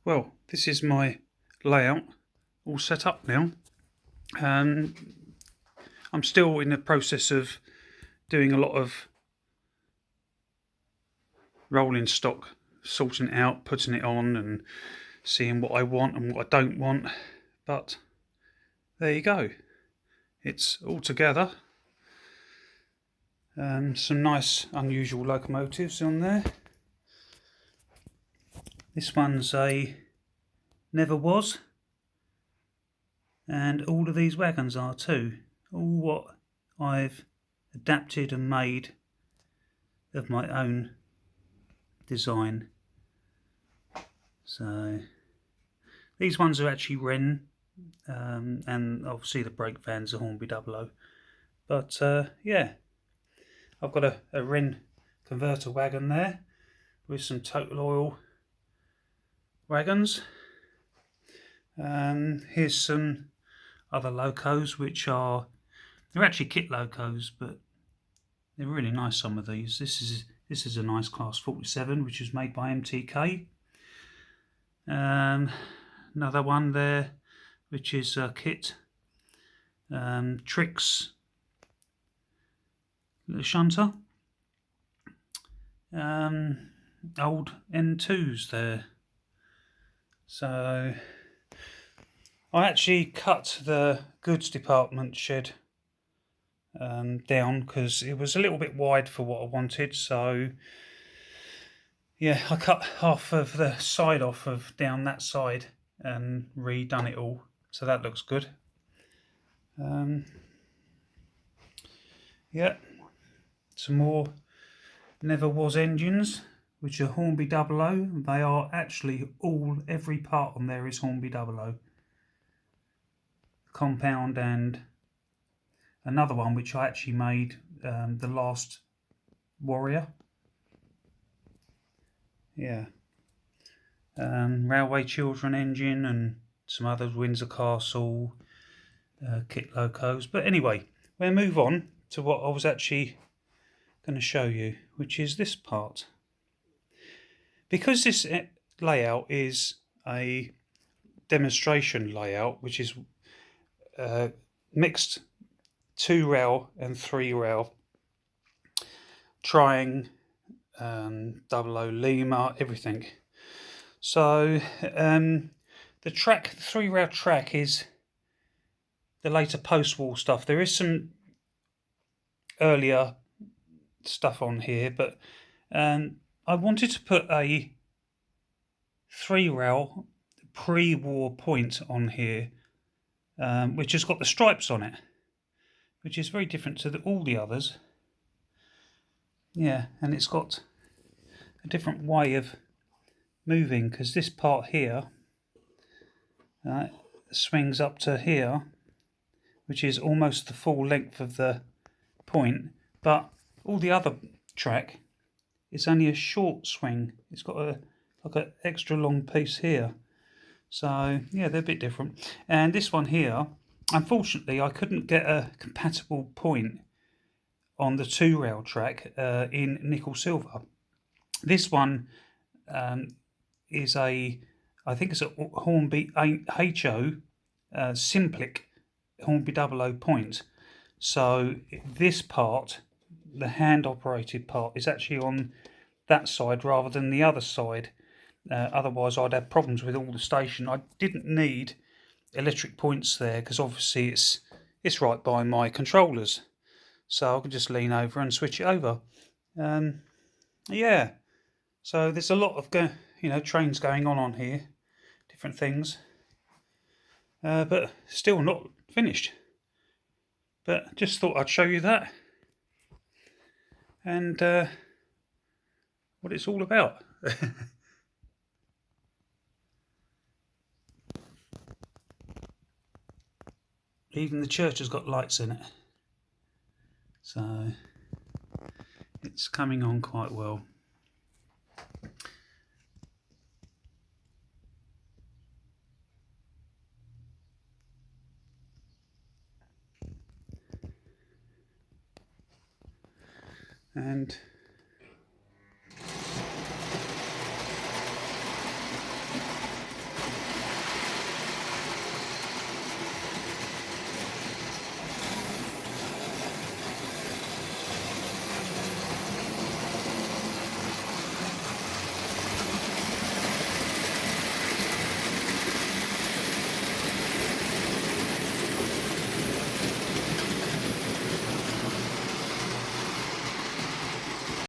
Well, this is my layout all set up now. I'm still in the process of doing a lot of rolling stock, sorting it out, putting it on and seeing what I want and what I don't want. But there you go. It's all together. Some nice unusual locomotives on there. This one's a Never Was, and all of these wagons are too. All what I've adapted and made of my own design. So these ones are actually Wren, and obviously the brake van's a Hornby 00. But yeah, I've got a Wren converter wagon there with some Total Oil wagons. Here's some other locos, they're actually kit locos, but they're really nice, some of these. This is a nice Class 47, which is made by MTK. Another one there, which is a kit. Trix shunter. Old N2s there. So I actually cut the goods department shed down because it was a little bit wide for what I wanted. So yeah, I cut half of the side off of down that side and redone it all. So that looks good. Yeah, some more Never Was engines, which are Hornby 00. They are actually every part on there is Hornby 00. Compound and another one which I actually made, the Last Warrior. Yeah. Railway Children engine and some others, Windsor Castle, kit locos. But anyway, we'll move on to what I was actually going to show you, which is this part. Because this layout is a demonstration layout, which is mixed 2-rail and 3-rail, trying 00 Lima, everything. So the 3-rail track is the later post-war stuff. There is some earlier stuff on here, but I wanted to put a 3-rail pre-war point on here, which has got the stripes on it, which is very different to all the others. Yeah, and it's got a different way of moving, because this part here swings up to here, which is almost the full length of the point, but all the other track is only a short swing. It's got like an extra long piece here. So yeah, they're a bit different. And this one here, unfortunately, I couldn't get a compatible point on the 2-rail track in nickel silver. This one is I think it's a Hornby HO Simplic Hornby 00 point. So this part, the hand operated part, is actually on that side rather than the other side. Otherwise I'd have problems with all the station. I didn't need electric points there because obviously it's right by my controllers, so I can just lean over and switch it over. Yeah, so there's a lot of trains going on here, different things, but still not finished. But just thought I'd show you that and what it's all about. Even the church has got lights in it, so it's coming on quite well. And